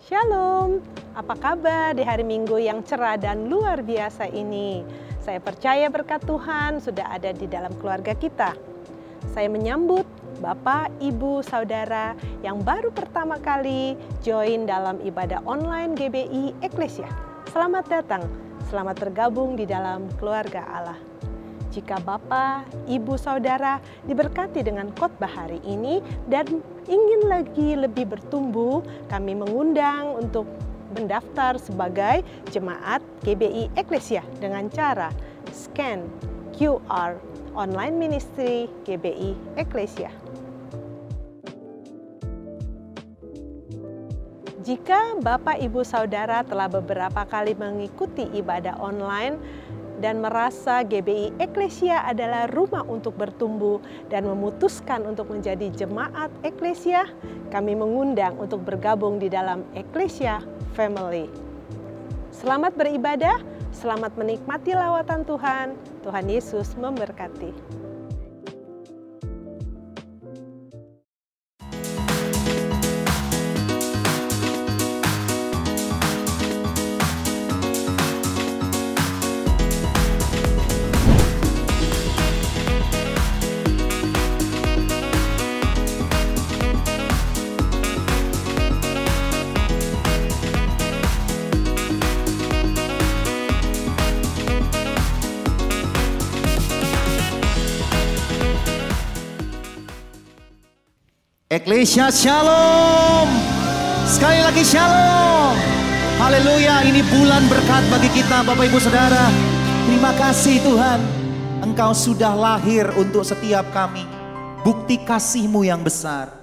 Shalom, apa kabar di hari Minggu yang cerah dan luar biasa ini? Saya percaya berkat Tuhan sudah ada di dalam keluarga kita. Saya menyambut Bapak, Ibu, Saudara yang baru pertama kali join dalam ibadah online GBI Eklesia. Selamat datang, selamat bergabung di dalam keluarga Allah. Jika Bapak, Ibu, Saudara diberkati dengan khotbah hari ini dan ingin lagi lebih bertumbuh, kami mengundang untuk mendaftar sebagai jemaat GBI Eklesia dengan cara scan QR online ministry GBI Eklesia. Jika Bapak, Ibu, Saudara telah beberapa kali mengikuti ibadah online dan merasa GBI Eklesia adalah rumah untuk bertumbuh dan memutuskan untuk menjadi jemaat Eklesia, kami mengundang untuk bergabung di dalam Eklesia Family. Selamat beribadah, selamat menikmati lawatan Tuhan. Tuhan Yesus memberkati. Eklesia Shalom. Sekali lagi Shalom. Haleluya, ini bulan berkat bagi kita Bapak Ibu Saudara. Terima kasih Tuhan, Engkau sudah lahir untuk setiap kami. Bukti kasih-Mu yang besar.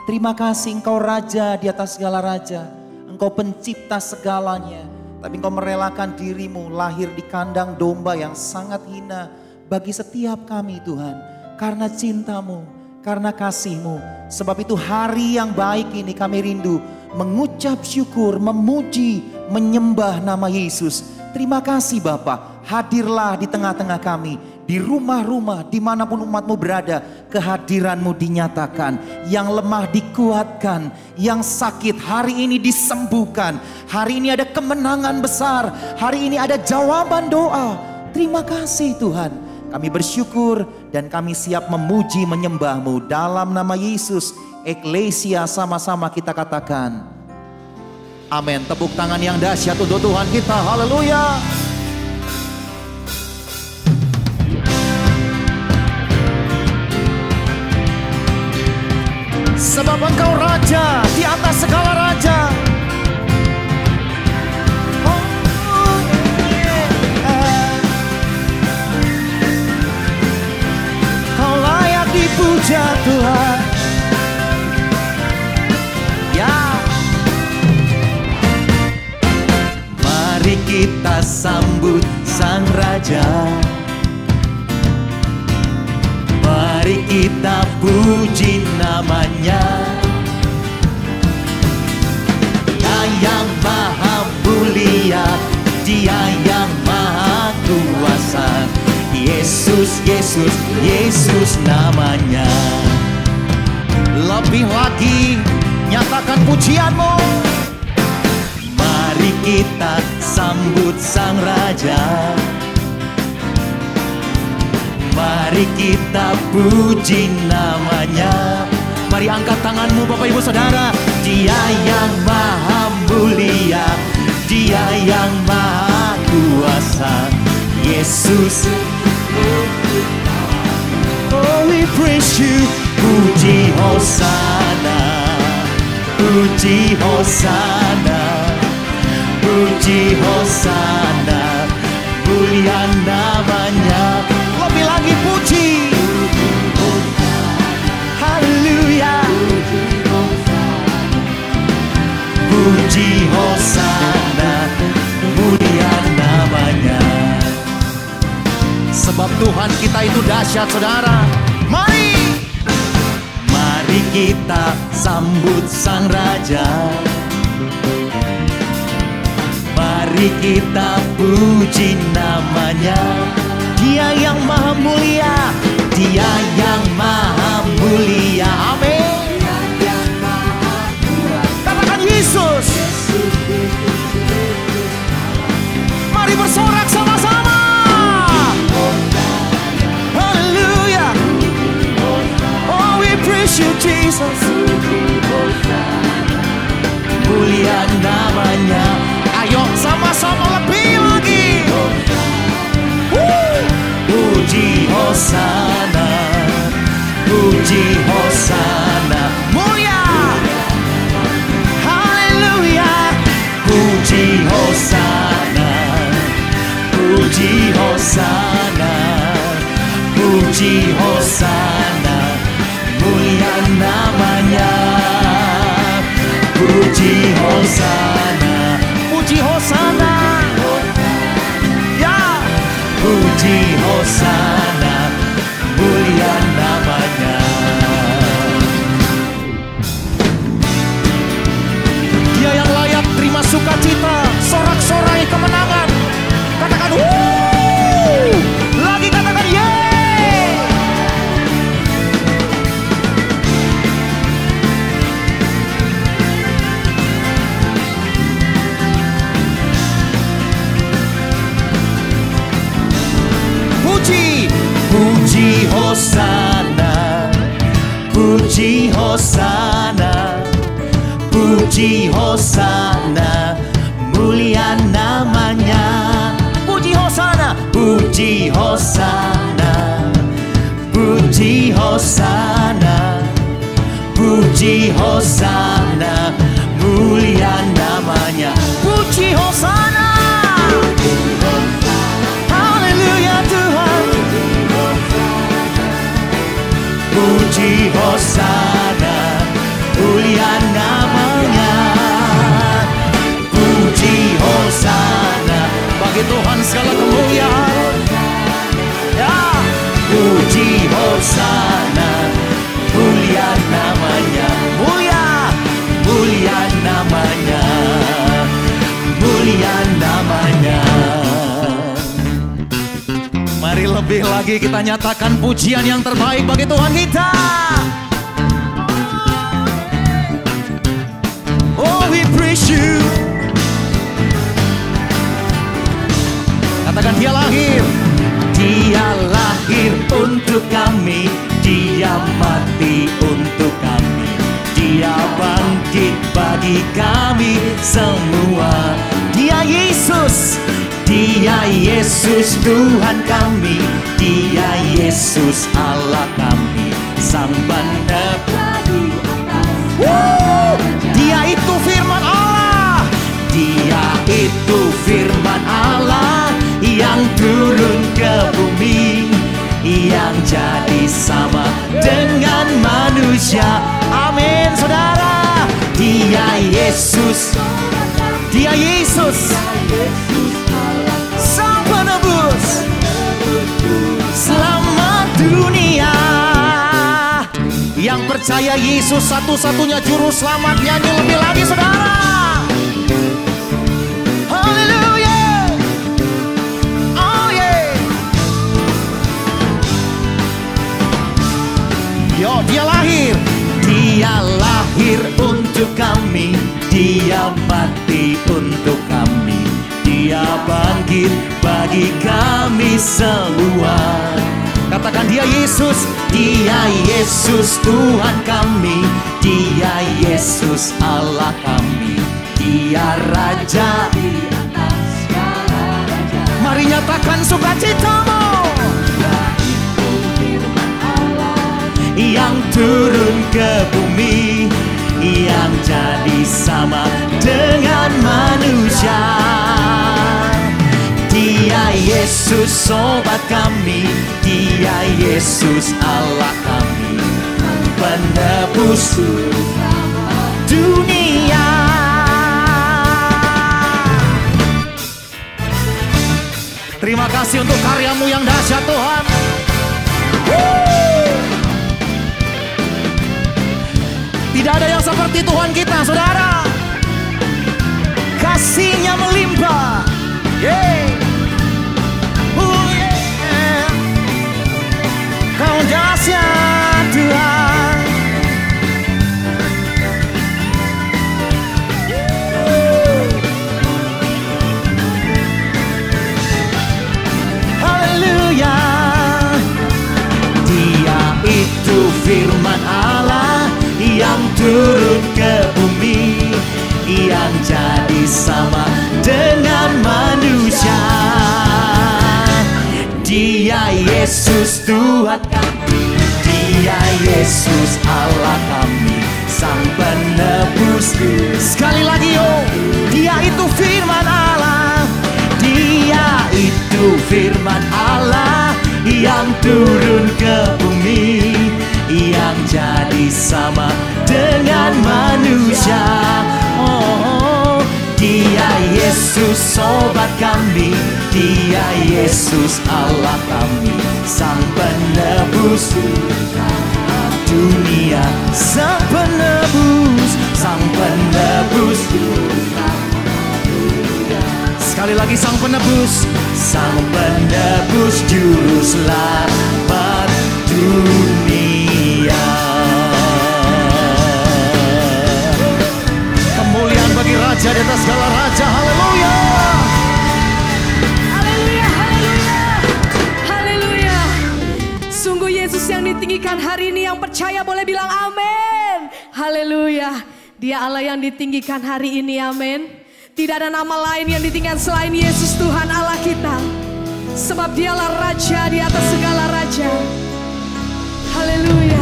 Terima kasih Engkau Raja di atas segala raja. Engkau pencipta segalanya. Tapi Engkau merelakan diri-Mu lahir di kandang domba yang sangat hina bagi setiap kami Tuhan. Karena cinta-Mu, karena kasih-Mu. Sebab itu hari yang baik ini kami rindu mengucap syukur, memuji, menyembah nama Yesus. Terima kasih Bapa, hadirlah di tengah-tengah kami. Di rumah-rumah, dimanapun umat-Mu berada, kehadiran-Mu dinyatakan. Yang lemah dikuatkan, yang sakit hari ini disembuhkan. Hari ini ada kemenangan besar, hari ini ada jawaban doa. Terima kasih Tuhan. Kami bersyukur dan kami siap memuji menyembah-Mu dalam nama Yesus. Eklesia sama-sama kita katakan amin. Tepuk tangan yang dahsyat untuk Tuhan kita. Haleluya. Sebab Engkau Raja di atas segala raja. Puja Tuhan, ya. Mari kita sambut Sang Raja. Mari kita puji namanya. Dia yang maha mulia, Dia yang maha kuasa. Yesus, Yesus, Yesus namanya. Lebih lagi nyatakan pujian-Mu. Mari kita sambut Sang Raja. Mari kita puji namanya. Mari angkat tanganmu Bapak Ibu Saudara. Dia yang maha mulia, Dia yang maha kuasa. Yesus, oh we praise you. Puji Hosana, puji Hosana, puji Hosana, mulia namanya. Lebih lagi puji, haleluya. Puji Hosana, mulia namanya. Sebab Tuhan kita itu dahsyat saudara. Mari kita sambut Sang Raja. Mari kita puji namanya. Dia yang maha mulia, Dia yang maha mulia. Amin. Katakan Yesus. Yesus. Mulia namanya. Ayo sama-sama lebih lagi. Puji Hosana, puji Hosana, mulia. Haleluya. Puji Hosana, puji Hosana, puji Hosana, mulia namanya. Puji Hosana, puji Hosana, ya. Puji Hosana, mulia namanya. Dia yang layak terima sukacita, sorak-sorai kemenangan. Katakan wuh, lagi katakan yeay. Puji, puji Hosana, puji Hosana, puji Hosana, mulia namanya. Puji Hosana, puji Hosana, puji Hosana, puji Hosana, mulia namanya. Puji Hosana. Haleluya Tuhan. Puji Hosana, mulia namanya. Puji Hosana, bagi Tuhan segala kemuliaan. Ya, puji Hosana, mulia namanya. Mulia, mulia namanya. Mulia namanya. Mari lebih lagi kita nyatakan pujian yang terbaik bagi Tuhan kita. Oh, we praise you. Katakan dia lahir. Dia lahir untuk kami. Dia mati untuk kami. Dia bangkit bagi kami semua. Dia Yesus. Dia Yesus Tuhan kami. Dia Yesus Allah kami. Sang Penebus. Dia itu firman Allah. Dia itu firman Allah yang turun ke bumi, yang jadi sama dengan manusia. Amin saudara. Dia Yesus. Dia Yesus Sang Penebus, selamat dunia. Yang percaya Yesus satu-satunya juru selamat, nyanyi lebih lagi saudara. Haleluya. Oh yeah. Yo, dia lahir. Dia lahir untuk kami. Dia mati untuk kami. Dia bangkit bagi kami semua. Katakan dia Yesus. Dia Yesus Tuhan kami. Dia Yesus Allah kami. Dia Raja di atas segala raja. Mari nyatakan sukacitamu. Dia itu firman Allah yang turun ke bumi, yang jadi sama dengan manusia. Dia Yesus sobat kami. Dia Yesus Allah kami. Penebus dunia. Terima kasih untuk karyamu yang dahsyat Tuhan. Tidak ada yang seperti Tuhan kita saudara. Kasih-Nya melimpah. Yeah. Oh yeah. Kau dahsyat Tuhan. Haleluya. Dia itu firman Allah Yesus Allah kami, Sang Penebus. Sekali lagi yo, Dia itu firman Allah. Dia itu firman Allah yang turun ke bumi, yang jadi sama dengan manusia. Oh, Dia Yesus sobat kami, Dia Yesus Allah kami, Sang Penebus dunia, Sang Penebus, Sang Penebus. Sekali lagi, Sang Penebus, Sang Penebus juru selamat dunia. Kemuliaan bagi Raja di atas segala raja. Haleluya. Haleluya, haleluya, haleluya. Sungguh Yesus yang ditinggikan hari ini, yang percaya boleh bilang amin. Haleluya. Dia Allah yang ditinggikan hari ini, amin. Tidak ada nama lain yang ditinggikan selain Yesus Tuhan Allah kita. Sebab Dialah Raja di atas segala raja. Haleluya.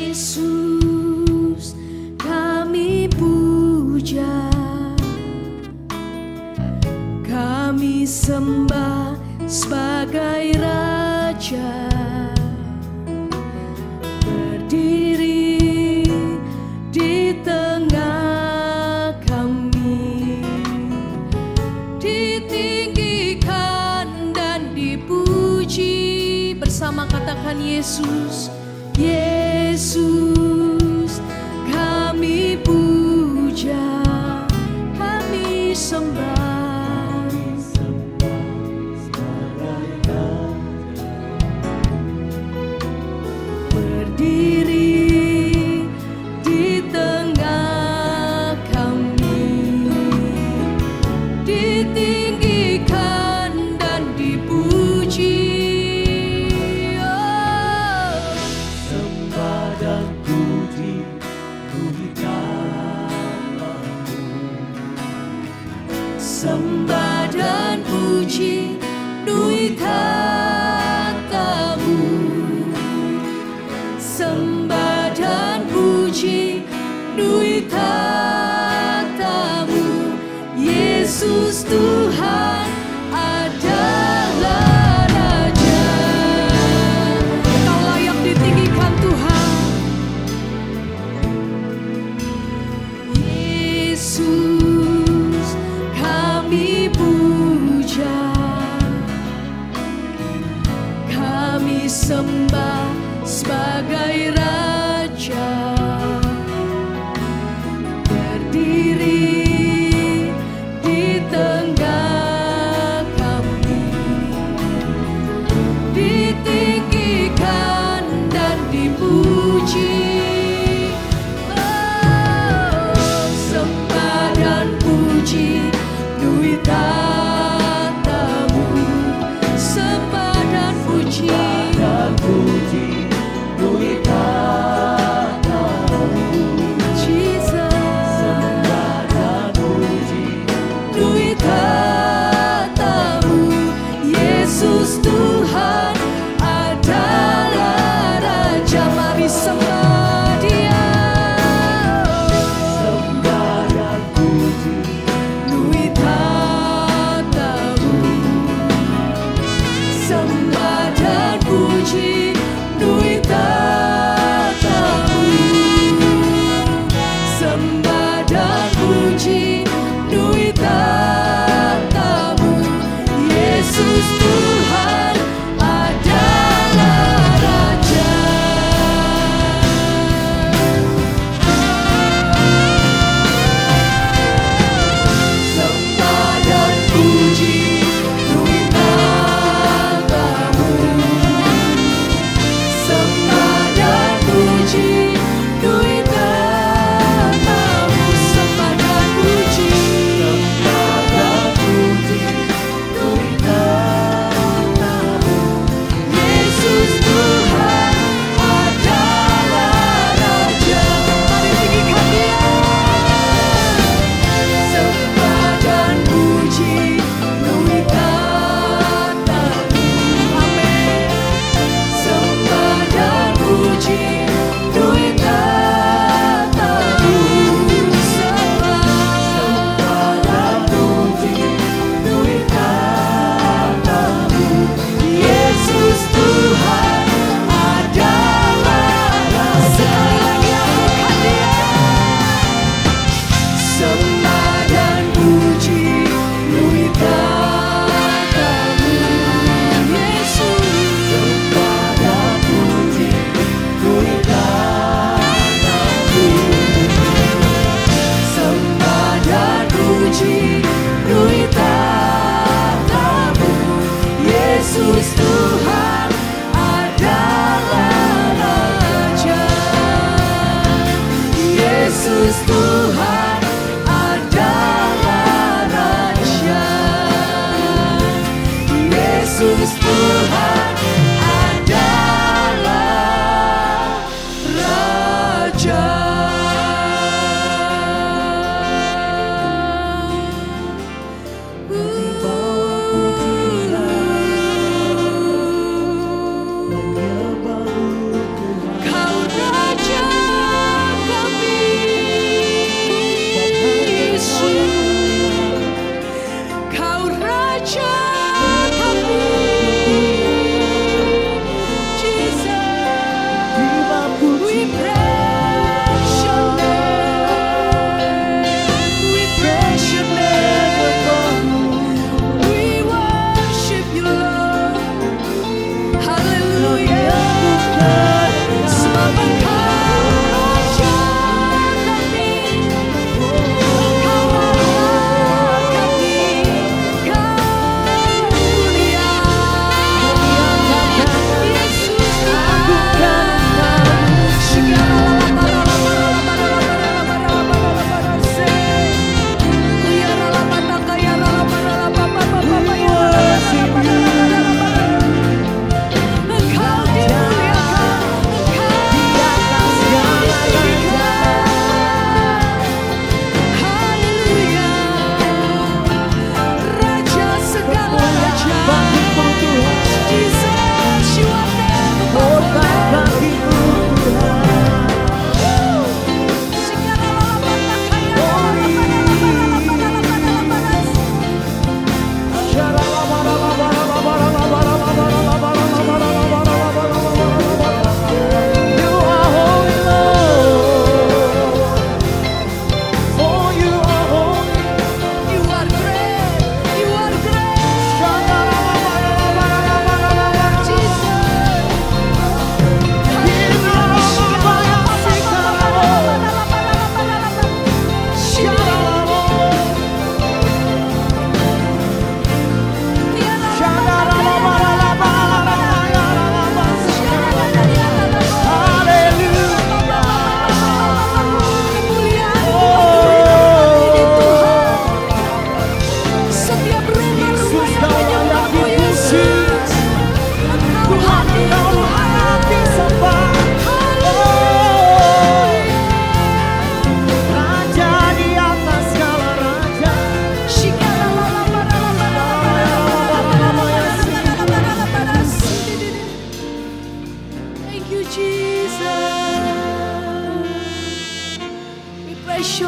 Yesus kami puja, kami sembah sebagai Raja, berdiri di tengah kami, ditinggikan dan dipuji. Bersama katakan Yesus, Yesus kami puja, kami sembah. Berdiri di tengah kami, ditinggikan dan dipuji. Oh. Sembah dan puji namamu, Sembah dan puji nui katamu, sembah dan puji nui katamu. Yesus Tuhan adalah Raja. Kau layak ditinggikan Tuhan. Yesus kami puja, kami sembah sebagai Raja, berdiri di tengah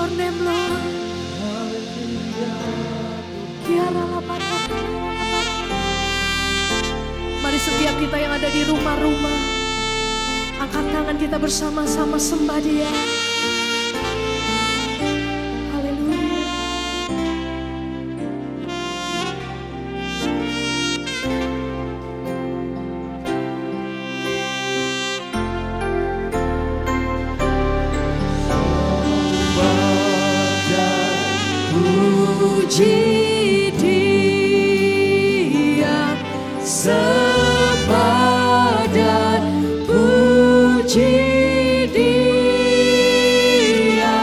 your name, Lord. Mari setiap kita yang ada di rumah-rumah, angkat tangan kita bersama-sama sembah Dia. Haleluya. Puji Dia, sembah dan puji Dia,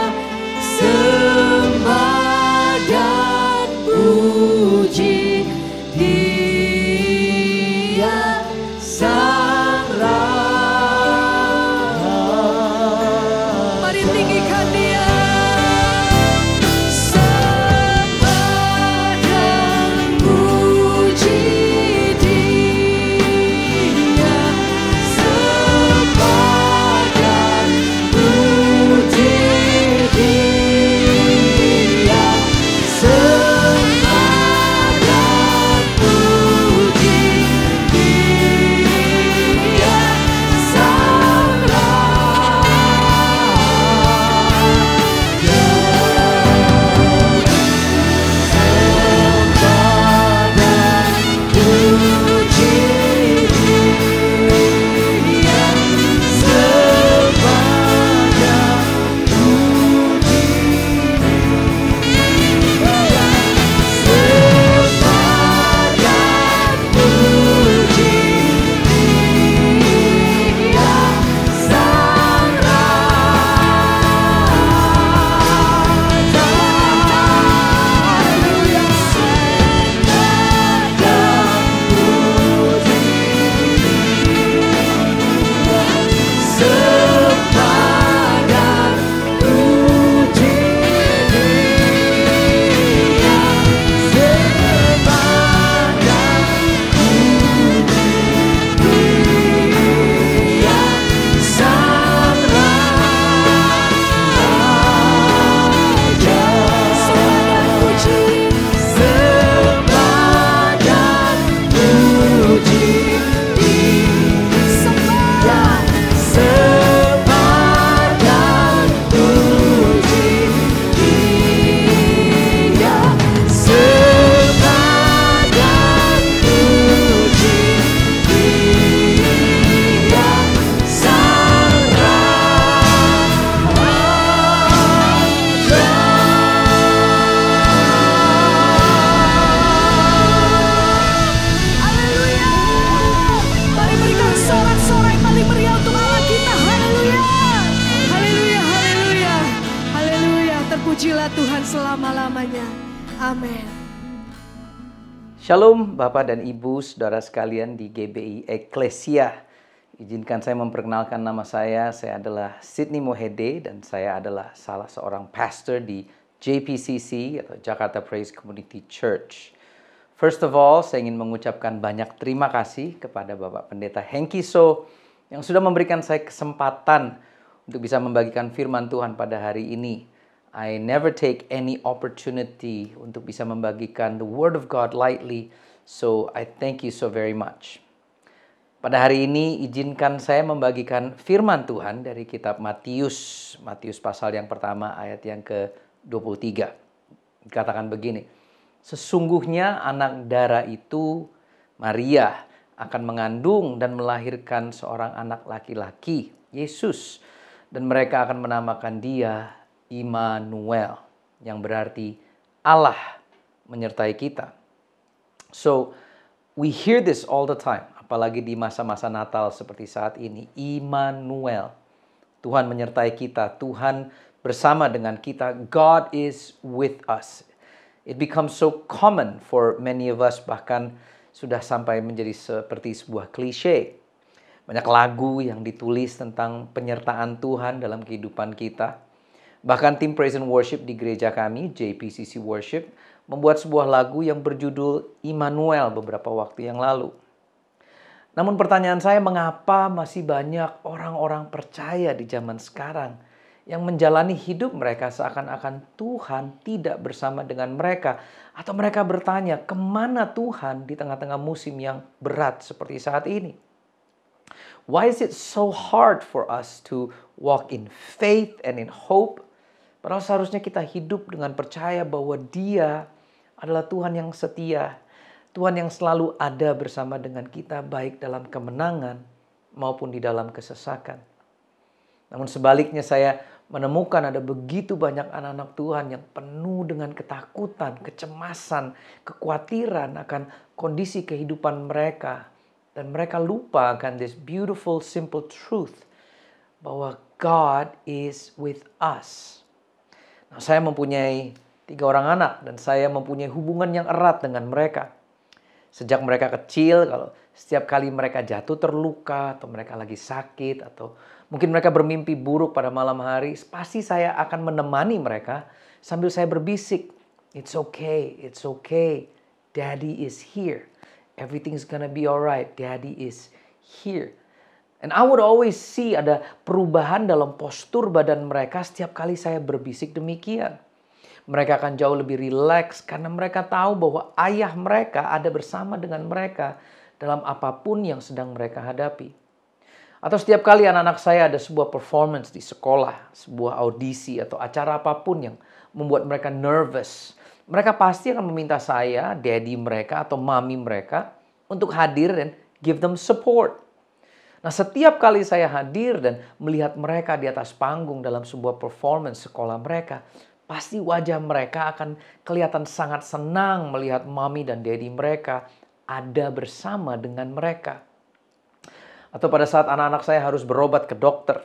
sembah dan puji Dia, Sang Raja. Mari tinggikan Dia. Terpujilah Tuhan selama-lamanya. Amin. Shalom Bapak dan Ibu, saudara sekalian di GBI Eklesia. Izinkan saya memperkenalkan nama saya adalah Sidney Mohede dan saya adalah salah seorang pastor di JPCC atau Jakarta Praise Community Church. First of all, saya ingin mengucapkan banyak terima kasih kepada Bapak Pendeta Hengki So yang sudah memberikan saya kesempatan untuk bisa membagikan firman Tuhan pada hari ini. I never take any opportunity untuk bisa membagikan the Word of God lightly, so I thank you so very much. Pada hari ini izinkan saya membagikan firman Tuhan dari kitab Matius pasal yang pertama ayat yang ke-23. Dikatakan begini, sesungguhnya anak darah itu, Maria, akan mengandung dan melahirkan seorang anak laki-laki, Yesus, dan mereka akan menamakan dia Immanuel, yang berarti Allah menyertai kita. So, we hear this all the time, apalagi di masa-masa Natal seperti saat ini. Immanuel, Tuhan menyertai kita, Tuhan bersama dengan kita. God is with us. It becomes so common for many of us, bahkan sudah sampai menjadi seperti sebuah klise. Banyak lagu yang ditulis tentang penyertaan Tuhan dalam kehidupan kita. Bahkan tim Praise and Worship di gereja kami, JPCC Worship, membuat sebuah lagu yang berjudul Immanuel beberapa waktu yang lalu. Namun pertanyaan saya, mengapa masih banyak orang-orang percaya di zaman sekarang yang menjalani hidup mereka seakan-akan Tuhan tidak bersama dengan mereka. Atau mereka bertanya, kemana Tuhan di tengah-tengah musim yang berat seperti saat ini? Why is it so hard for us to walk in faith and in hope? Padahal seharusnya kita hidup dengan percaya bahwa Dia adalah Tuhan yang setia. Tuhan yang selalu ada bersama dengan kita baik dalam kemenangan maupun di dalam kesesakan. Namun sebaliknya saya menemukan ada begitu banyak anak-anak Tuhan yang penuh dengan ketakutan, kecemasan, kekhawatiran akan kondisi kehidupan mereka. Dan mereka lupa akan this beautiful simple truth bahwa God is with us. Nah, saya mempunyai 3 orang anak dan saya mempunyai hubungan yang erat dengan mereka. Sejak mereka kecil, kalau setiap kali mereka jatuh terluka atau mereka lagi sakit atau mungkin mereka bermimpi buruk pada malam hari, pasti saya akan menemani mereka sambil saya berbisik, it's okay, Daddy is here. Everything's gonna be alright, Daddy is here. And I would always see ada perubahan dalam postur badan mereka setiap kali saya berbisik demikian. Mereka akan jauh lebih rileks karena mereka tahu bahwa ayah mereka ada bersama dengan mereka dalam apapun yang sedang mereka hadapi. Atau setiap kali anak-anak saya ada sebuah performance di sekolah, sebuah audisi atau acara apapun yang membuat mereka nervous, mereka pasti akan meminta saya, daddy mereka atau mami mereka untuk hadir dan give them support. Nah, setiap kali saya hadir dan melihat mereka di atas panggung dalam sebuah performance sekolah mereka, pasti wajah mereka akan kelihatan sangat senang melihat mami dan daddy mereka ada bersama dengan mereka. Atau pada saat anak-anak saya harus berobat ke dokter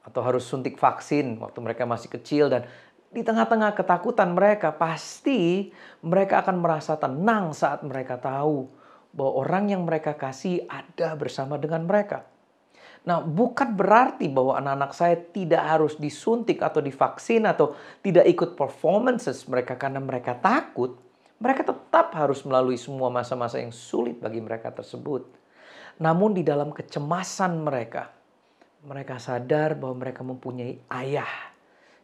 atau harus suntik vaksin waktu mereka masih kecil dan di tengah-tengah ketakutan mereka, pasti mereka akan merasa tenang saat mereka tahu bahwa orang yang mereka kasih ada bersama dengan mereka. Nah, bukan berarti bahwa anak-anak saya tidak harus disuntik atau divaksin atau tidak ikut performances mereka karena mereka takut. Mereka tetap harus melalui semua masa-masa yang sulit bagi mereka tersebut. Namun di dalam kecemasan mereka, mereka sadar bahwa mereka mempunyai ayah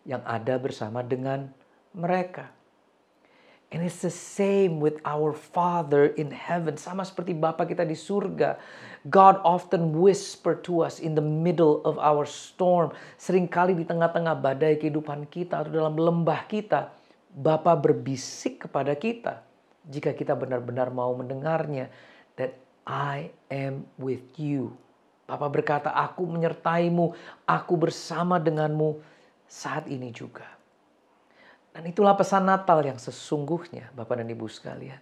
yang ada bersama dengan mereka. And it's the same with our Father in heaven. Sama seperti Bapa kita di surga. God often whisper to us in the middle of our storm. Seringkali di tengah-tengah badai kehidupan kita atau dalam lembah kita, Bapa berbisik kepada kita. Jika kita benar-benar mau mendengarnya. That I am with you. Bapa berkata, aku menyertaimu, aku bersama denganmu saat ini juga. Dan itulah pesan Natal yang sesungguhnya, Bapak dan Ibu sekalian.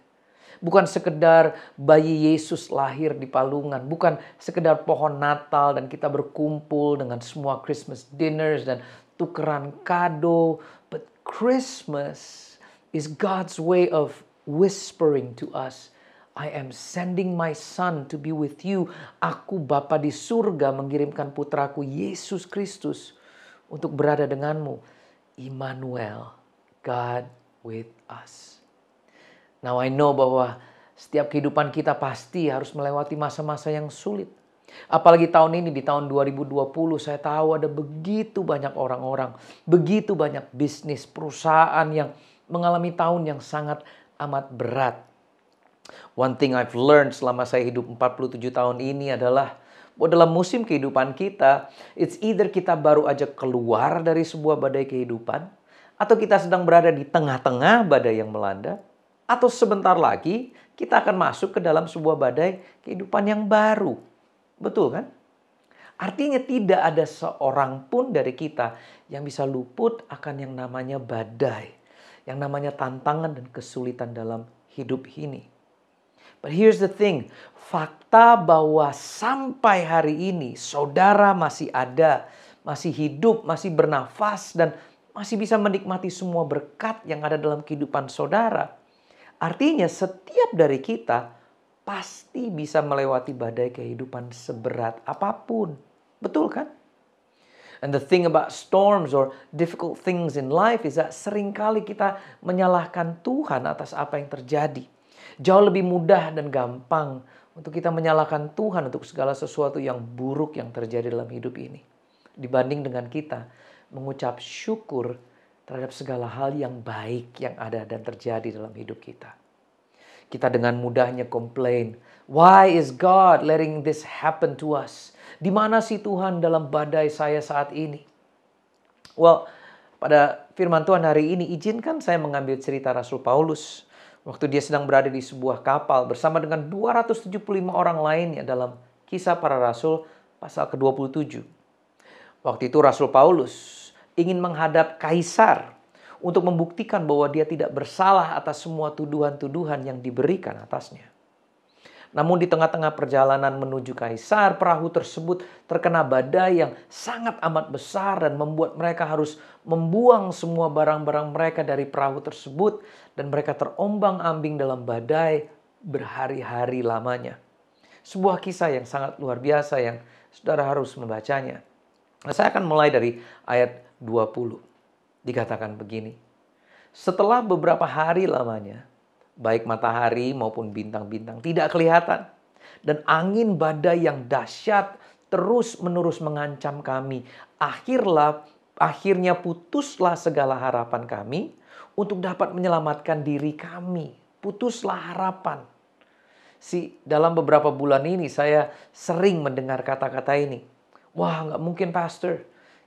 Bukan sekedar bayi Yesus lahir di palungan. Bukan sekedar pohon Natal dan kita berkumpul dengan semua Christmas dinners dan tukeran kado. But Christmas is God's way of whispering to us, I am sending my son to be with you. Aku Bapa di surga mengirimkan putraku Yesus Kristus untuk berada denganmu. Immanuel, God with us. Now I know bahwa setiap kehidupan kita pasti harus melewati masa-masa yang sulit. Apalagi tahun ini, di tahun 2020, saya tahu ada begitu banyak orang-orang, begitu banyak bisnis, perusahaan yang mengalami tahun yang sangat amat berat. One thing I've learned selama saya hidup 47 tahun ini adalah bahwa dalam musim kehidupan kita, it's either kita baru aja keluar dari sebuah badai kehidupan, atau kita sedang berada di tengah-tengah badai yang melanda, atau sebentar lagi kita akan masuk ke dalam sebuah badai kehidupan yang baru. Betul kan? Artinya tidak ada seorang pun dari kita yang bisa luput akan yang namanya badai, yang namanya tantangan dan kesulitan dalam hidup ini. But here's the thing, fakta bahwa sampai hari ini saudara masih ada, masih hidup, masih bernafas dan masih bisa menikmati semua berkat yang ada dalam kehidupan saudara. Artinya setiap dari kita pasti bisa melewati badai kehidupan seberat apapun. Betul kan? And the thing about storms or difficult things in life is that seringkali kita menyalahkan Tuhan atas apa yang terjadi. Jauh lebih mudah dan gampang untuk kita menyalahkan Tuhan untuk segala sesuatu yang buruk yang terjadi dalam hidup ini. Dibanding dengan kita mengucap syukur terhadap segala hal yang baik yang ada dan terjadi dalam hidup kita. Kita dengan mudahnya komplain, why is God letting this happen to us? Di mana sih Tuhan dalam badai saya saat ini? Well, pada firman Tuhan hari ini, izinkan saya mengambil cerita Rasul Paulus. Waktu dia sedang berada di sebuah kapal bersama dengan 275 orang lainnya dalam Kisah Para Rasul pasal ke-27. Waktu itu Rasul Paulus ingin menghadap Kaisar untuk membuktikan bahwa dia tidak bersalah atas semua tuduhan-tuduhan yang diberikan atasnya. Namun di tengah-tengah perjalanan menuju Kaisar, perahu tersebut terkena badai yang sangat amat besar dan membuat mereka harus membuang semua barang-barang mereka dari perahu tersebut dan mereka terombang-ambing dalam badai berhari-hari lamanya. Sebuah kisah yang sangat luar biasa yang saudara harus membacanya. Nah, saya akan mulai dari ayat 20. Dikatakan begini. Setelah beberapa hari lamanya, baik matahari maupun bintang-bintang tidak kelihatan. Dan angin badai yang dahsyat terus-menerus mengancam kami. Akhirnya putuslah segala harapan kami untuk dapat menyelamatkan diri kami. Putuslah harapan. Dalam beberapa bulan ini saya sering mendengar kata-kata ini. Wah, nggak mungkin pastor.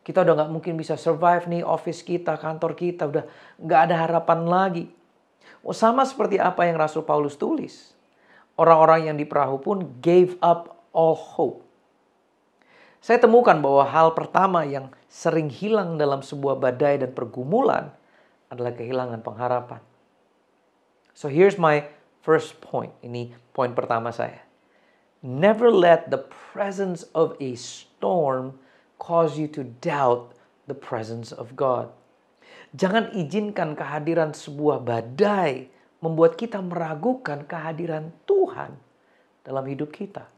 Kita udah nggak mungkin bisa survive nih office kita, kantor kita. Udah nggak ada harapan lagi. Sama seperti apa yang Rasul Paulus tulis. Orang-orang yang di perahu pun gave up all hope. Saya temukan bahwa hal pertama yang sering hilang dalam sebuah badai dan pergumulan adalah kehilangan pengharapan. So here's my first point. Ini poin pertama saya. Never let the presence of a storm cause you to doubt the presence of God. Jangan izinkan kehadiran sebuah badai membuat kita meragukan kehadiran Tuhan dalam hidup kita.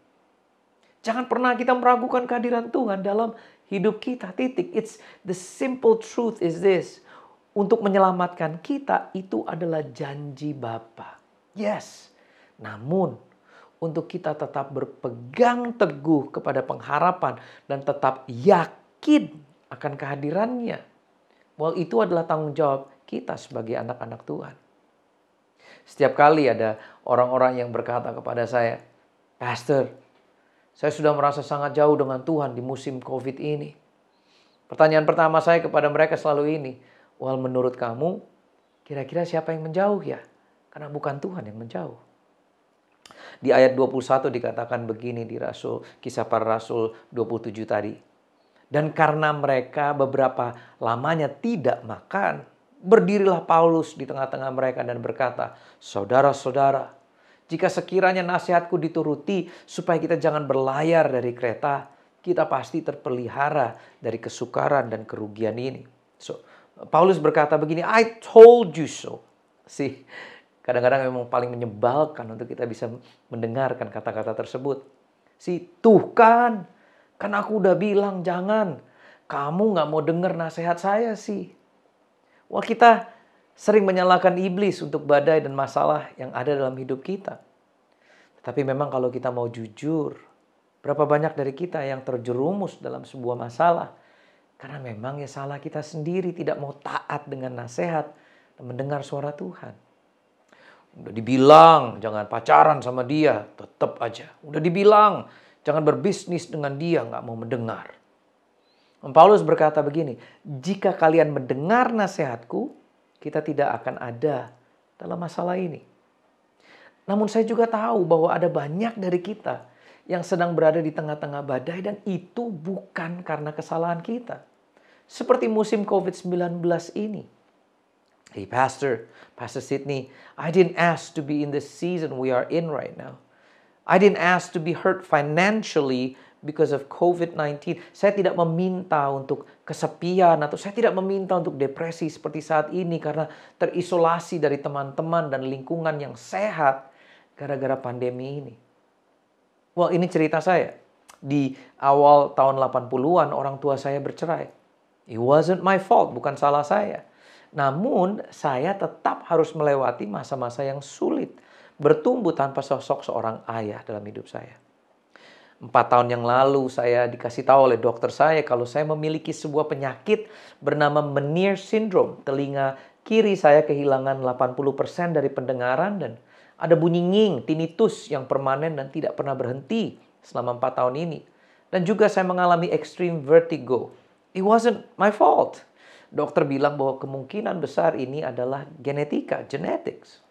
Jangan pernah kita meragukan kehadiran Tuhan dalam hidup kita. Titik. It's the simple truth is this. Untuk menyelamatkan kita itu adalah janji Bapa. Yes. Namun untuk kita tetap berpegang teguh kepada pengharapan dan tetap yakin akan kehadirannya. Well, itu adalah tanggung jawab kita sebagai anak-anak Tuhan. Setiap kali ada orang-orang yang berkata kepada saya, Pastor, saya sudah merasa sangat jauh dengan Tuhan di musim COVID ini. Pertanyaan pertama saya kepada mereka selalu ini, well, menurut kamu, kira-kira siapa yang menjauh ya? Karena bukan Tuhan yang menjauh. Di ayat 21 dikatakan begini di Kisah Para Rasul 27 tadi. Dan karena mereka beberapa lamanya tidak makan, berdirilah Paulus di tengah-tengah mereka dan berkata, Saudara-saudara, jika sekiranya nasihatku dituruti supaya kita jangan berlayar dari kereta, kita pasti terpelihara dari kesukaran dan kerugian ini. So, Paulus berkata begini, I told you so. Kadang-kadang memang paling menyebalkan untuk kita bisa mendengarkan kata-kata tersebut. Tuh kan aku udah bilang jangan. Kamu gak mau dengar nasihat saya sih. Wah, kita sering menyalahkan iblis untuk badai dan masalah yang ada dalam hidup kita. Tapi memang kalau kita mau jujur, berapa banyak dari kita yang terjerumus dalam sebuah masalah. Karena memang ya salah kita sendiri, tidak mau taat dengan nasihat dan mendengar suara Tuhan. Udah dibilang jangan pacaran sama dia, tetap aja. Udah dibilang jangan berbisnis dengan dia, gak mau mendengar. Paulus berkata begini, jika kalian mendengar nasihatku, kita tidak akan ada dalam masalah ini. Namun saya juga tahu bahwa ada banyak dari kita yang sedang berada di tengah-tengah badai dan itu bukan karena kesalahan kita. Seperti musim COVID-19 ini. Hey Pastor Sidney, I didn't ask to be in the season we are in right now. I didn't ask to be hurt financially because of COVID-19. Saya tidak meminta untuk kesepian atau saya tidak meminta untuk depresi seperti saat ini karena terisolasi dari teman-teman dan lingkungan yang sehat gara-gara pandemi ini. Well, ini cerita saya. Di awal tahun 80-an orang tua saya bercerai. It wasn't my fault, bukan salah saya. Namun saya tetap harus melewati masa-masa yang sulit. Bertumbuh tanpa sosok seorang ayah dalam hidup saya. 4 tahun yang lalu saya dikasih tahu oleh dokter saya kalau saya memiliki sebuah penyakit bernama Meniere syndrome. Telinga kiri saya kehilangan 80% dari pendengaran dan ada bunyi nging, tinnitus yang permanen dan tidak pernah berhenti selama 4 tahun ini. Dan juga saya mengalami extreme vertigo. It wasn't my fault. Dokter bilang bahwa kemungkinan besar ini adalah genetika, genetics.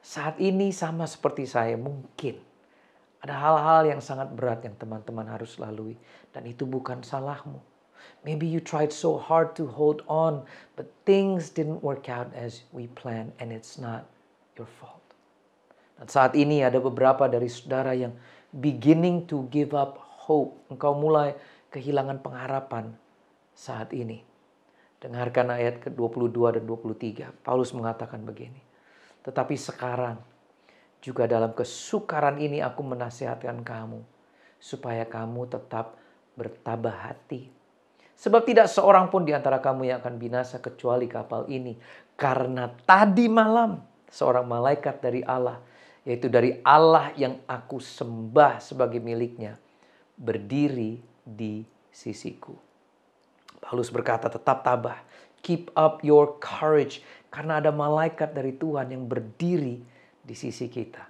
Saat ini sama seperti saya, mungkin ada hal-hal yang sangat berat yang teman-teman harus lalui. Dan itu bukan salahmu. Maybe you tried so hard to hold on, but things didn't work out as we planned and it's not your fault. Dan saat ini ada beberapa dari saudara yang beginning to give up hope. Engkau mulai kehilangan pengharapan saat ini. Dengarkan ayat ke-22 dan 23. Paulus mengatakan begini. Tetapi sekarang, juga dalam kesukaran ini aku menasihatkan kamu, supaya kamu tetap bertabah hati. Sebab tidak seorang pun di antara kamu yang akan binasa kecuali kapal ini. Karena tadi malam seorang malaikat dari Allah, yaitu dari Allah yang aku sembah sebagai miliknya, berdiri di sisiku. Paulus berkata, tetap tabah, keep up your courage, karena ada malaikat dari Tuhan yang berdiri di sisi kita.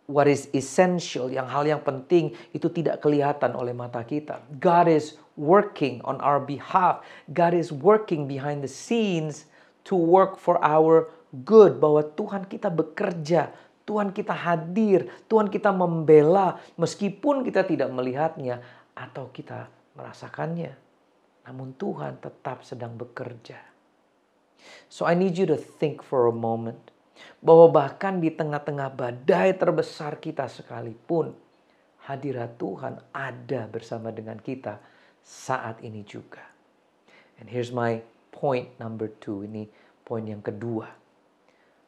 What is essential, hal yang penting itu tidak kelihatan oleh mata kita. God is working on our behalf. God is working behind the scenes to work for our good. Bahwa Tuhan kita bekerja, Tuhan kita hadir, Tuhan kita membela meskipun kita tidak melihatnya atau kita merasakannya. Namun Tuhan tetap sedang bekerja. So I need you to think for a moment. Bahwa bahkan di tengah-tengah badai terbesar kita sekalipun, hadirat Tuhan ada bersama dengan kita saat ini juga. And here's my point number 2. Ini poin yang kedua.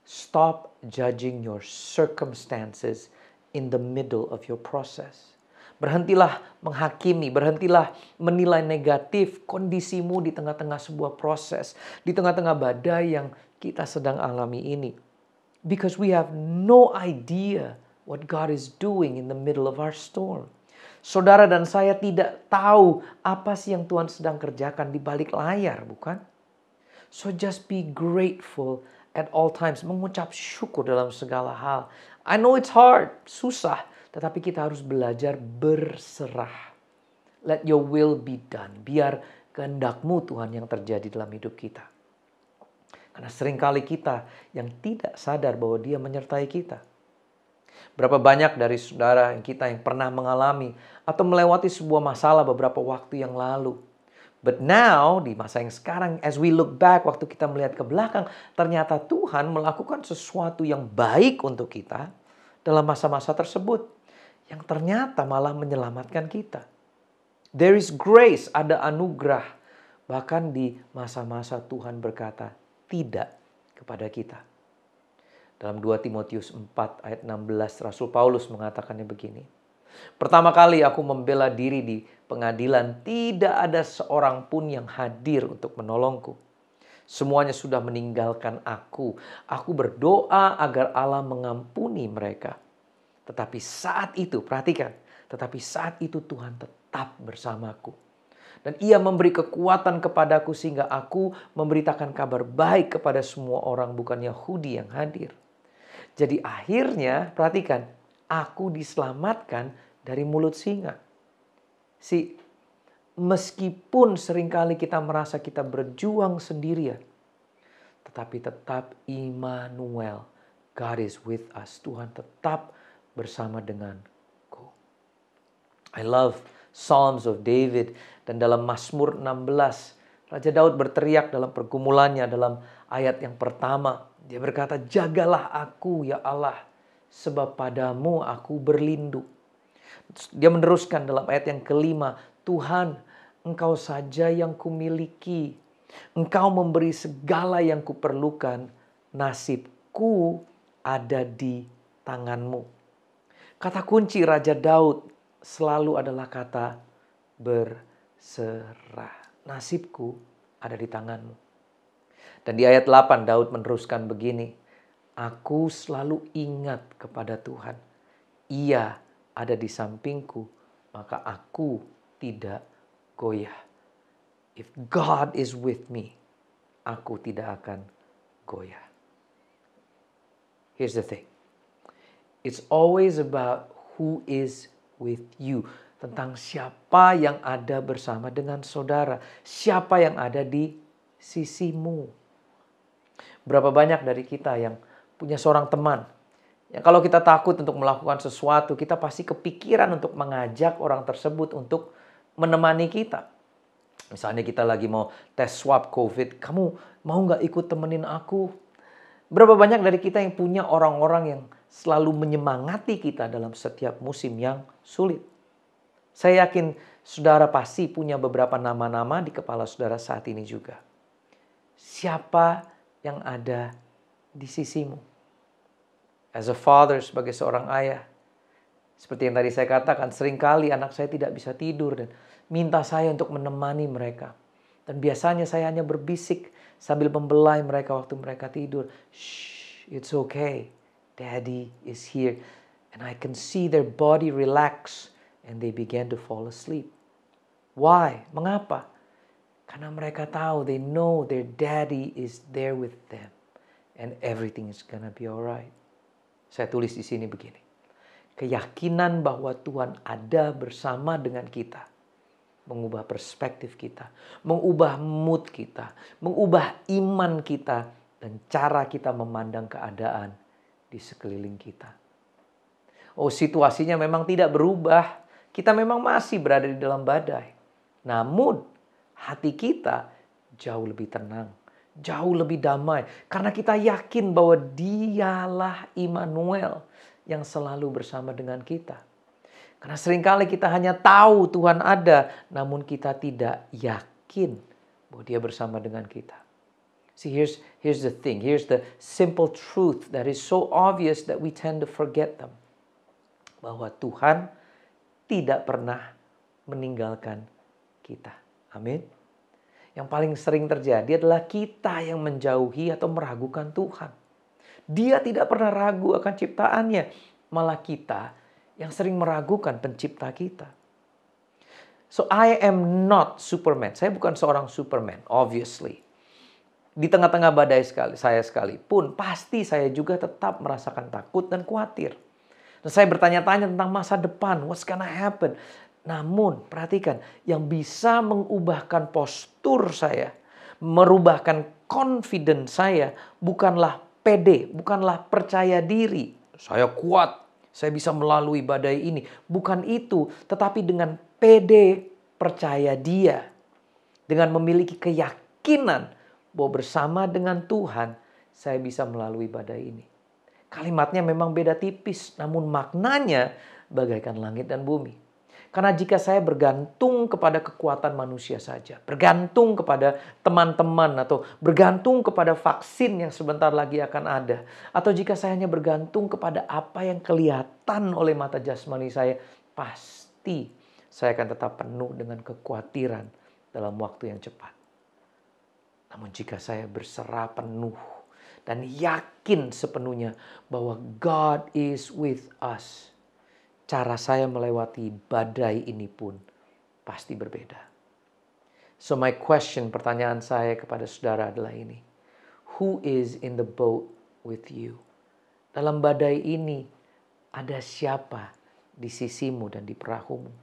Stop judging your circumstances in the middle of your process. Berhentilah menghakimi, berhentilah menilai negatif kondisimu di tengah-tengah sebuah proses, di tengah-tengah badai yang kita sedang alami ini. Because we have no idea what God is doing in the middle of our storm. Saudara dan saya tidak tahu apa sih yang Tuhan sedang kerjakan di balik layar, bukan? So just be grateful at all times. Mengucap syukur dalam segala hal. I know it's hard, susah. Tetapi kita harus belajar berserah. Let your will be done. Biar kehendak-Mu Tuhan yang terjadi dalam hidup kita. Karena seringkali kita yang tidak sadar bahwa Dia menyertai kita. Berapa banyak dari saudara kita yang pernah mengalami atau melewati sebuah masalah beberapa waktu yang lalu. But now, di masa yang sekarang, as we look back, waktu kita melihat ke belakang, ternyata Tuhan melakukan sesuatu yang baik untuk kita dalam masa-masa tersebut. Yang ternyata malah menyelamatkan kita. There is grace, ada anugerah. Bahkan di masa-masa Tuhan berkata, tidak kepada kita. Dalam 2 Timotius 4 ayat 16 Rasul Paulus mengatakannya begini. Pertama kali aku membela diri di pengadilan, tidak ada seorang pun yang hadir untuk menolongku. Semuanya sudah meninggalkan aku. Aku berdoa agar Allah mengampuni mereka. Tetapi saat itu, perhatikan, tetapi saat itu Tuhan tetap bersamaku. Dan Ia memberi kekuatan kepadaku sehingga aku memberitakan kabar baik kepada semua orang bukan Yahudi yang hadir. Jadi akhirnya, perhatikan, aku diselamatkan dari mulut singa. Meskipun seringkali kita merasa kita berjuang sendirian, tetapi tetap Immanuel, God is with us. Tuhan tetap bersama denganku. I love Psalms of David. Dan dalam Mazmur 16, Raja Daud berteriak dalam pergumulannya dalam ayat yang pertama. Dia berkata, jagalah aku ya Allah, sebab padamu aku berlindung. Dia meneruskan dalam ayat yang kelima, Tuhan, Engkau saja yang kumiliki. Engkau memberi segala yang kuperlukan. Nasibku ada di tangan-Mu. Kata kunci Raja Daud selalu adalah kata berserah. Nasibku ada di tangan-Mu. Dan di ayat 8 Daud meneruskan begini. Aku selalu ingat kepada Tuhan. Ia ada di sampingku, maka aku tidak goyah. If God is with me, aku tidak akan goyah. Here's the thing. It's always about who is with you. Tentang siapa yang ada bersama dengan saudara. Siapa yang ada di sisimu. Berapa banyak dari kita yang punya seorang teman. Yang kalau kita takut untuk melakukan sesuatu, kita pasti kepikiran untuk mengajak orang tersebut untuk menemani kita. Misalnya kita lagi mau tes swab COVID. Kamu mau gak ikut temenin aku? Berapa banyak dari kita yang punya orang-orang yang selalu menyemangati kita dalam setiap musim yang sulit. Saya yakin saudara pasti punya beberapa nama-nama di kepala saudara saat ini juga. Siapa yang ada di sisimu? As a father, sebagai seorang ayah, seperti yang tadi saya katakan, seringkali anak saya tidak bisa tidur dan minta saya untuk menemani mereka. Dan biasanya saya hanya berbisik sambil membelai mereka waktu mereka tidur. Shh, it's okay. Daddy is here. And I can see their body relax. And they began to fall asleep. Why? Mengapa? Karena mereka tahu, they know their daddy is there with them. And everything is gonna be alright. Saya tulis di sini begini. Keyakinan bahwa Tuhan ada bersama dengan kita. Mengubah perspektif kita. Mengubah mood kita. Mengubah iman kita. Dan cara kita memandang keadaan di sekeliling kita. Oh, situasinya memang tidak berubah. Kita memang masih berada di dalam badai. Namun, hati kita jauh lebih tenang. Jauh lebih damai. Karena kita yakin bahwa Dialah Immanuel yang selalu bersama dengan kita. Karena seringkali kita hanya tahu Tuhan ada, namun kita tidak yakin bahwa Dia bersama dengan kita. See, here's the thing. Here's the simple truth that is so obvious that we tend to forget them. Bahwa Tuhan tidak pernah meninggalkan kita. Amin. Yang paling sering terjadi adalah kita yang menjauhi atau meragukan Tuhan. Dia tidak pernah ragu akan ciptaannya. Malah kita yang sering meragukan pencipta kita. So I am not Superman. Saya bukan seorang Superman, obviously. Di tengah-tengah badai saya sekalipun, pasti saya juga tetap merasakan takut dan khawatir. Dan saya bertanya-tanya tentang masa depan, what's gonna happen? Namun, perhatikan, yang bisa mengubahkan postur saya, merubahkan confidence saya, bukanlah pede, bukanlah percaya diri. Saya kuat, saya bisa melalui badai ini. Bukan itu, tetapi dengan pede percaya Dia. Dengan memiliki keyakinan bahwa bersama dengan Tuhan, saya bisa melalui badai ini. Kalimatnya memang beda tipis, namun maknanya bagaikan langit dan bumi. Karena jika saya bergantung kepada kekuatan manusia saja, bergantung kepada teman-teman atau bergantung kepada vaksin yang sebentar lagi akan ada, atau jika saya hanya bergantung kepada apa yang kelihatan oleh mata jasmani saya, pasti saya akan tetap penuh dengan kekhawatiran dalam waktu yang cepat. Namun jika saya berserah penuh dan yakin sepenuhnya bahwa God is with us, cara saya melewati badai ini pun pasti berbeda. So my question, pertanyaan saya kepada saudara adalah ini. Who is in the boat with you? Dalam badai ini ada siapa di sisimu dan di perahumu?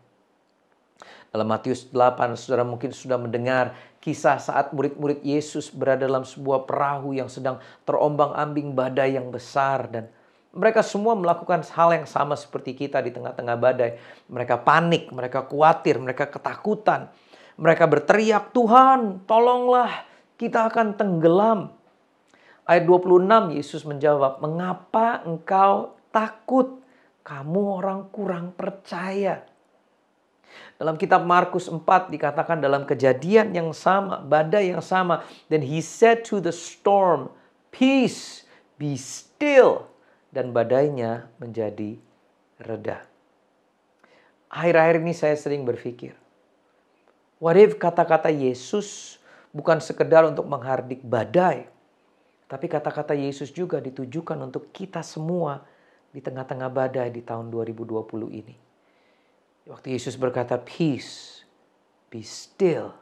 Dalam Matius 8, saudara mungkin sudah mendengar kisah saat murid-murid Yesus berada dalam sebuah perahu yang sedang terombang-ambing badai yang besar. Dan mereka semua melakukan hal yang sama seperti kita di tengah-tengah badai. Mereka panik, mereka khawatir, mereka ketakutan. Mereka berteriak, Tuhan tolonglah, kita akan tenggelam. Ayat 26 Yesus menjawab, mengapa engkau takut? Kamu orang kurang percaya. Dalam kitab Markus 4 dikatakan dalam kejadian yang sama, badai yang sama. Then he said to the storm, peace, be still. Dan badainya menjadi reda. Akhir-akhir ini saya sering berpikir, what if kata-kata Yesus bukan sekedar untuk menghardik badai, tapi kata-kata Yesus juga ditujukan untuk kita semua di tengah-tengah badai di tahun 2020 ini. Waktu Yesus berkata, "Peace, be still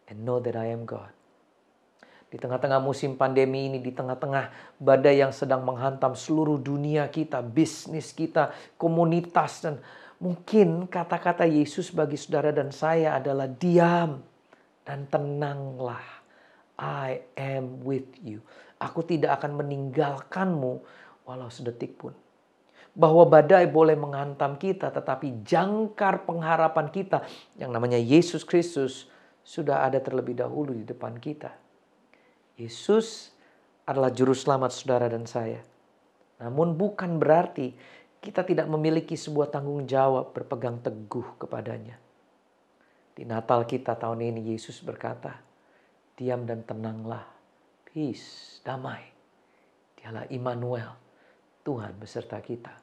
and know that I am God." Di tengah-tengah musim pandemi ini, di tengah-tengah badai yang sedang menghantam seluruh dunia kita, bisnis kita, komunitas, dan mungkin kata-kata Yesus bagi saudara dan saya adalah diam dan tenanglah. I am with you. Aku tidak akan meninggalkanmu walau sedetik pun. Bahwa badai boleh menghantam kita, tetapi jangkar pengharapan kita yang namanya Yesus Kristus sudah ada terlebih dahulu di depan kita. Yesus adalah juru selamat saudara dan saya. Namun bukan berarti kita tidak memiliki sebuah tanggung jawab berpegang teguh kepadanya. Di Natal kita tahun ini Yesus berkata, "Diam dan tenanglah, peace, damai. Dialah Immanuel, Tuhan beserta kita."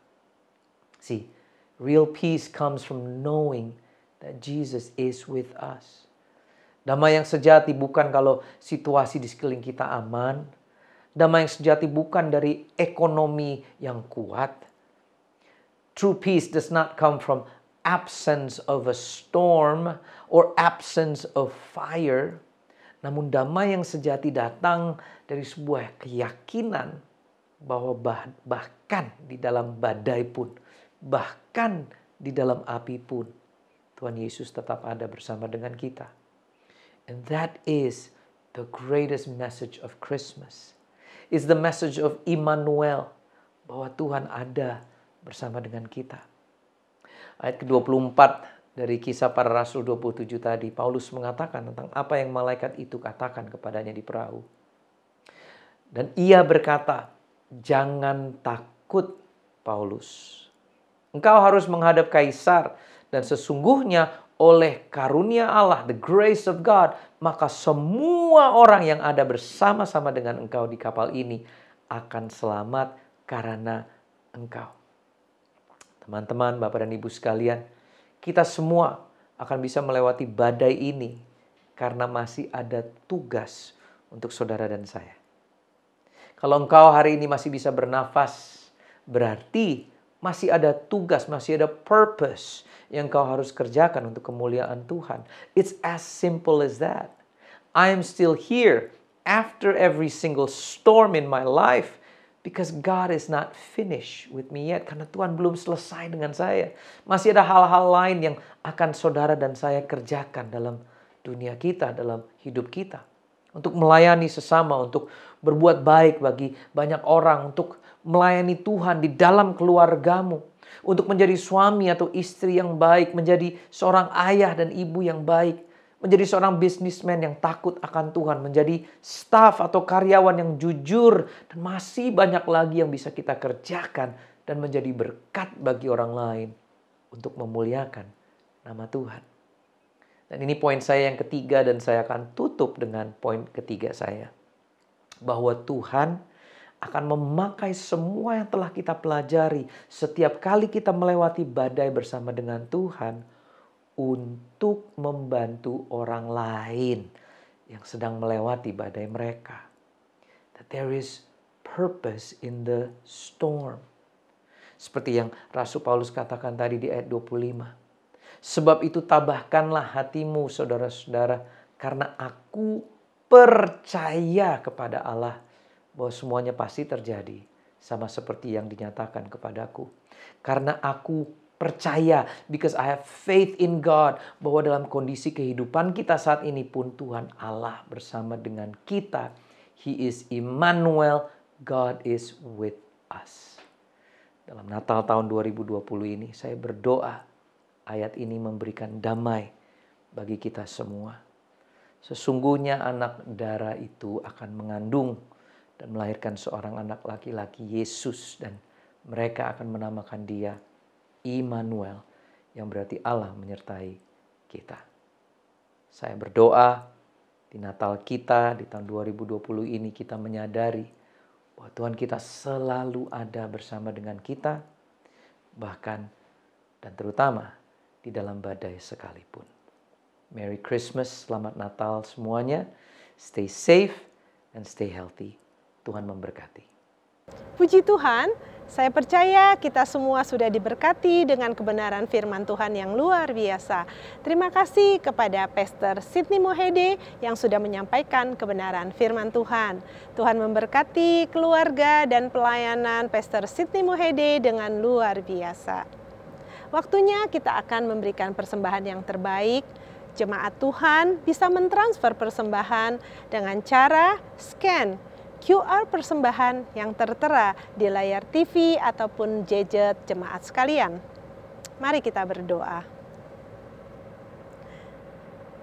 See, real peace comes from knowing that Jesus is with us. Damai yang sejati bukan kalau situasi di sekeliling kita aman. Damai yang sejati bukan dari ekonomi yang kuat. True peace does not come from absence of a storm or absence of fire. Namun damai yang sejati datang dari sebuah keyakinan bahwa bahkan di dalam badai pun, bahkan di dalam api pun, Tuhan Yesus tetap ada bersama dengan kita. And that is the greatest message of Christmas. It's the message of Immanuel, bahwa Tuhan ada bersama dengan kita. Ayat ke-24 dari Kisah Para Rasul 27 tadi, Paulus mengatakan tentang apa yang malaikat itu katakan kepadanya di perahu. Dan ia berkata, "Jangan takut, Paulus. Engkau harus menghadap Kaisar, dan sesungguhnya oleh karunia Allah, the grace of God, maka semua orang yang ada bersama-sama dengan engkau di kapal ini akan selamat karena engkau." Teman-teman, Bapak dan Ibu sekalian, kita semua akan bisa melewati badai ini karena masih ada tugas untuk saudara dan saya. Kalau engkau hari ini masih bisa bernafas, berarti masih ada tugas, masih ada purpose yang kau harus kerjakan untuk kemuliaan Tuhan. It's as simple as that. I am still here after every single storm in my life because God is not finished with me yet. Karena Tuhan belum selesai dengan saya. Masih ada hal-hal lain yang akan saudara dan saya kerjakan dalam dunia kita, dalam hidup kita. Untuk melayani sesama, untuk berbuat baik bagi banyak orang, untuk melayani Tuhan di dalam keluargamu, untuk menjadi suami atau istri yang baik, menjadi seorang ayah dan ibu yang baik, menjadi seorang bisnismen yang takut akan Tuhan, menjadi staf atau karyawan yang jujur, dan masih banyak lagi yang bisa kita kerjakan dan menjadi berkat bagi orang lain untuk memuliakan nama Tuhan. Dan ini poin saya yang ketiga, dan saya akan tutup dengan poin ketiga saya. Bahwa Tuhan akan memakai semua yang telah kita pelajari setiap kali kita melewati badai bersama dengan Tuhan untuk membantu orang lain yang sedang melewati badai mereka. That there is purpose in the storm. Seperti yang Rasul Paulus katakan tadi di ayat 25. Sebab itu tabahkanlah hatimu saudara-saudara, karena aku percaya kepada Allah bahwa semuanya pasti terjadi sama seperti yang dinyatakan kepadaku. Karena aku percaya, because I have faith in God, bahwa dalam kondisi kehidupan kita saat ini pun Tuhan Allah bersama dengan kita. He is Immanuel, God is with us. Dalam Natal tahun 2020 ini saya berdoa ayat ini memberikan damai bagi kita semua. Sesungguhnya anak darah itu akan mengandung dan melahirkan seorang anak laki-laki, Yesus, dan mereka akan menamakan dia Immanuel, yang berarti Allah menyertai kita. Saya berdoa di Natal kita di tahun 2020 ini kita menyadari bahwa Tuhan kita selalu ada bersama dengan kita, bahkan dan terutama di dalam badai sekalipun. Merry Christmas, selamat Natal semuanya. Stay safe and stay healthy. Tuhan memberkati. Puji Tuhan, saya percaya kita semua sudah diberkati dengan kebenaran firman Tuhan yang luar biasa. Terima kasih kepada Pastor Sidney Mohede yang sudah menyampaikan kebenaran firman Tuhan. Tuhan memberkati keluarga dan pelayanan Pastor Sidney Mohede dengan luar biasa. Waktunya kita akan memberikan persembahan yang terbaik. Jemaat Tuhan bisa mentransfer persembahan dengan cara scan QR persembahan yang tertera di layar TV ataupun gadget jemaat sekalian. Mari kita berdoa.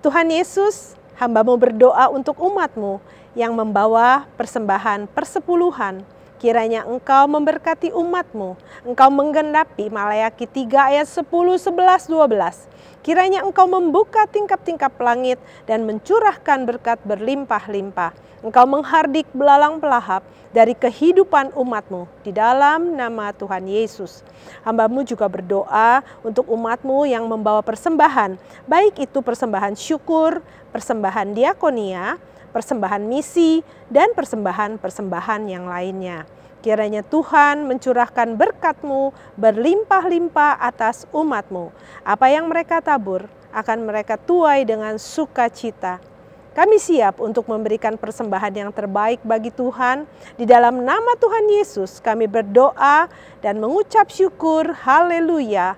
Tuhan Yesus, hamba-Mu berdoa untuk umat-Mu yang membawa persembahan persepuluhan. Kiranya Engkau memberkati umat-Mu. Engkau menggenapi Maleakhi 3 ayat 10, 11, 12. Kiranya Engkau membuka tingkap-tingkap langit dan mencurahkan berkat berlimpah-limpah. Engkau menghardik belalang pelahap dari kehidupan umat-Mu di dalam nama Tuhan Yesus. Hamba-Mu juga berdoa untuk umat-Mu yang membawa persembahan, baik itu persembahan syukur, persembahan diakonia, persembahan misi, dan persembahan-persembahan yang lainnya. Kiranya Tuhan mencurahkan berkat-Mu berlimpah-limpah atas umat-Mu. Apa yang mereka tabur akan mereka tuai dengan sukacita. Kami siap untuk memberikan persembahan yang terbaik bagi Tuhan. Di dalam nama Tuhan Yesus kami berdoa dan mengucap syukur. Haleluya.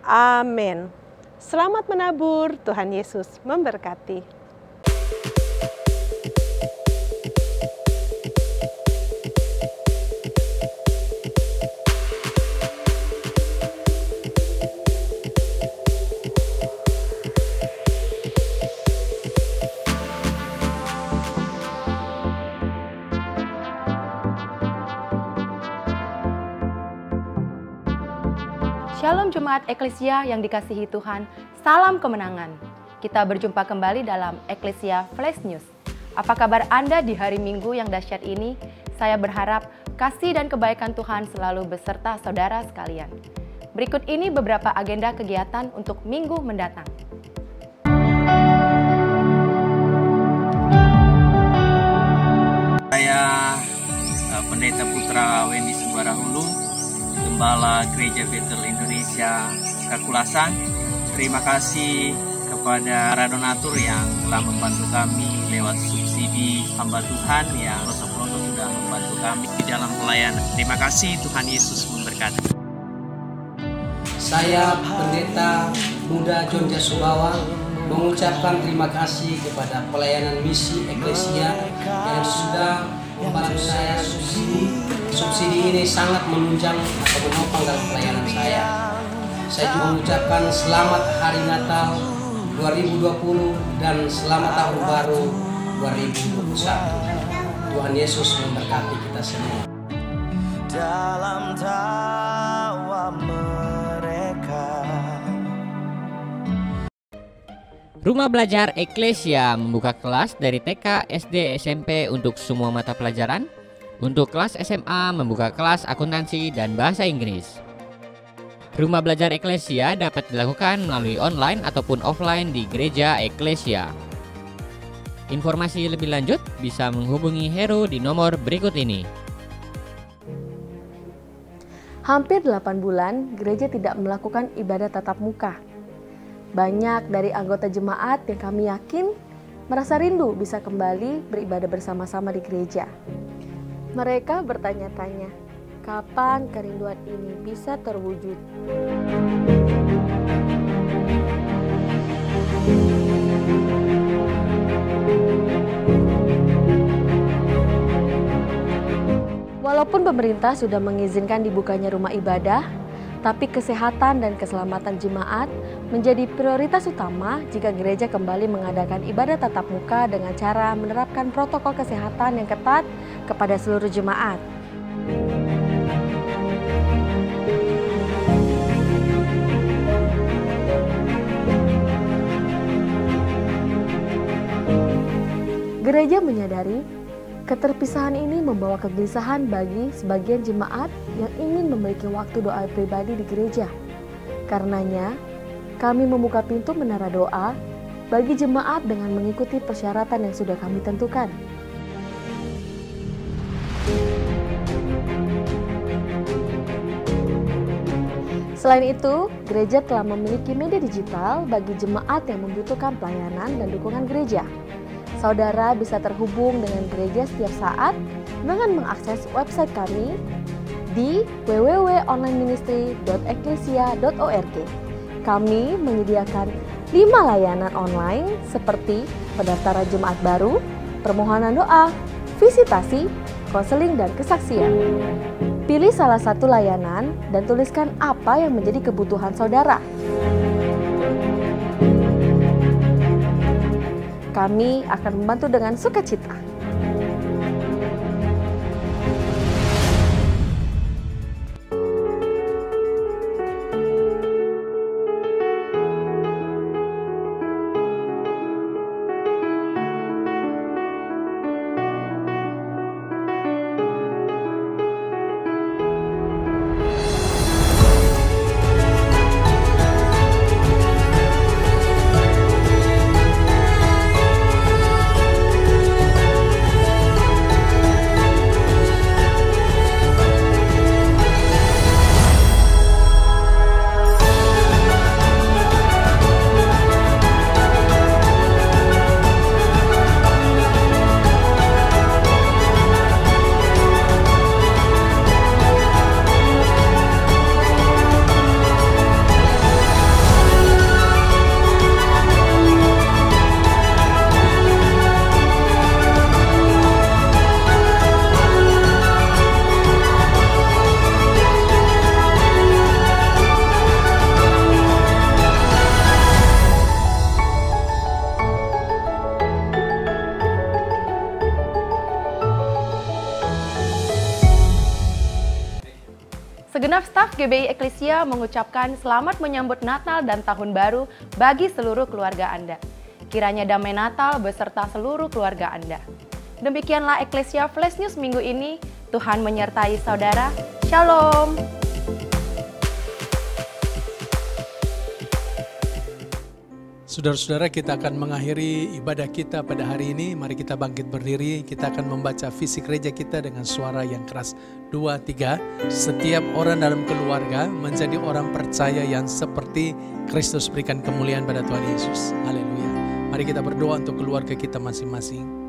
Amin. Selamat menabur. Tuhan Yesus memberkati. Shalom Jemaat Eklesia yang dikasihi Tuhan, salam kemenangan. Kita berjumpa kembali dalam Eklesia Flash News. Apa kabar Anda di hari Minggu yang dahsyat ini? Saya berharap kasih dan kebaikan Tuhan selalu beserta saudara sekalian. Berikut ini beberapa agenda kegiatan untuk minggu mendatang. Saya Pendeta Putra Wendy Sembarahulu, Gembala Gereja Bethel Indonesia Kakulasan. Terima kasih kepada para donatur yang telah membantu kami lewat subsidi hamba Tuhan yang pelosok-pelosok sudah membantu kami di dalam pelayanan. Terima kasih, Tuhan Yesus memberkati. Saya Pendeta Muda John Jasubawa mengucapkan terima kasih kepada pelayanan misi Eklesia yang sudah membantu saya subsidi. Subsidi ini sangat menunjang atau menopang dalam pelayanan saya. Saya juga mengucapkan selamat Hari Natal 2020 dan selamat Tahun Baru 2021. Tuhan Yesus memberkati kita semua. Dalam tawa mereka. Rumah Belajar Eklesia membuka kelas dari TK, SD, SMP untuk semua mata pelajaran. Untuk kelas SMA membuka kelas akuntansi dan bahasa Inggris. Rumah Belajar Eklesia dapat dilakukan melalui online ataupun offline di Gereja Eklesia. Informasi lebih lanjut bisa menghubungi Heru di nomor berikut ini. Hampir 8 bulan, gereja tidak melakukan ibadah tatap muka. Banyak dari anggota jemaat yang kami yakin merasa rindu bisa kembali beribadah bersama-sama di gereja. Mereka bertanya-tanya, kapan kerinduan ini bisa terwujud? Walaupun pemerintah sudah mengizinkan dibukanya rumah ibadah, tapi kesehatan dan keselamatan jemaat menjadi prioritas utama jika gereja kembali mengadakan ibadah tatap muka dengan cara menerapkan protokol kesehatan yang ketat kepada seluruh jemaat. Gereja menyadari keterpisahan ini membawa kegelisahan bagi sebagian jemaat yang ingin memiliki waktu doa pribadi di gereja. Karenanya, kami membuka pintu menara doa bagi jemaat dengan mengikuti persyaratan yang sudah kami tentukan. Selain itu, gereja telah memiliki media digital bagi jemaat yang membutuhkan pelayanan dan dukungan gereja. Saudara bisa terhubung dengan gereja setiap saat dengan mengakses website kami di www.onlineministry.eklesia.org. Kami menyediakan 5 layanan online seperti pendaftaran jemaat baru, permohonan doa, visitasi, konseling, dan kesaksian. Pilih salah satu layanan dan tuliskan apa yang menjadi kebutuhan saudara. Kami akan membantu dengan sukacita. Segenap staf GBI Eklesia mengucapkan selamat menyambut Natal dan Tahun Baru bagi seluruh keluarga Anda. Kiranya damai Natal beserta seluruh keluarga Anda. Demikianlah Eklesia Flash News minggu ini. Tuhan menyertai saudara. Shalom. Saudara-saudara, kita akan mengakhiri ibadah kita pada hari ini. Mari kita bangkit berdiri. Kita akan membaca visi gereja kita dengan suara yang keras. 2, 3. Setiap orang dalam keluarga menjadi orang percaya yang seperti Kristus, berikan kemuliaan pada Tuhan Yesus. Haleluya. Mari kita berdoa untuk keluarga kita masing-masing.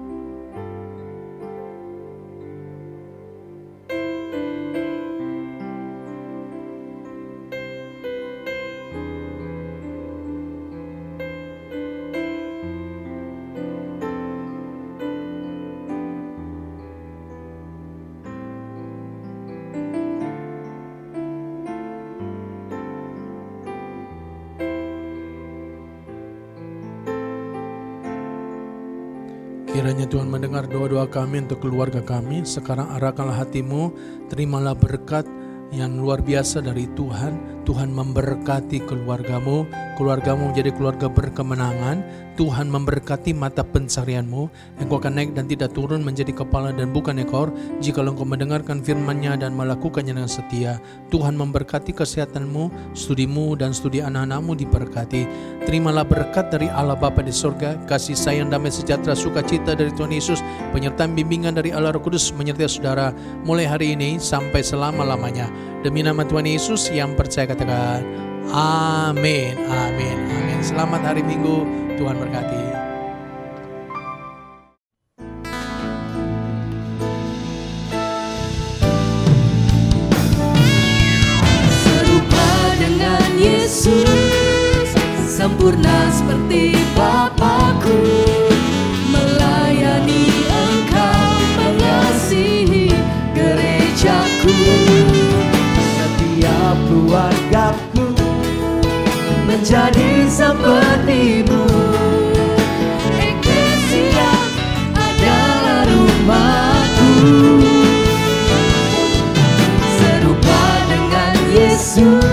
Kiranya Tuhan mendengar doa-doa kami untuk keluarga kami. Sekarang arahkanlah hatimu, terimalah berkat yang luar biasa dari Tuhan. Tuhan memberkati keluargamu, keluargamu menjadi keluarga berkemenangan. Tuhan memberkati mata pencarianmu. Engkau akan naik dan tidak turun, menjadi kepala dan bukan ekor, jika engkau mendengarkan firman-Nya dan melakukannya dengan setia. Tuhan memberkati kesehatanmu, studimu dan studi anak-anakmu diberkati. Terimalah berkat dari Allah Bapa di surga, kasih sayang, damai sejahtera, sukacita dari Tuhan Yesus, penyertaan bimbingan dari Allah Roh Kudus menyertai saudara mulai hari ini sampai selama-lamanya. Demi nama Tuhan Yesus yang percaya katakan amin, amin, amin. Selamat hari Minggu, Tuhan berkati. Serupa dengan Yesus, sempurna seperti Bapakku, melayani Engkau, mengasihi gerejaku. Setiap keluargaku menjadi sepertimu. Eklesia adalah rumahku. Serupa dengan Yesus,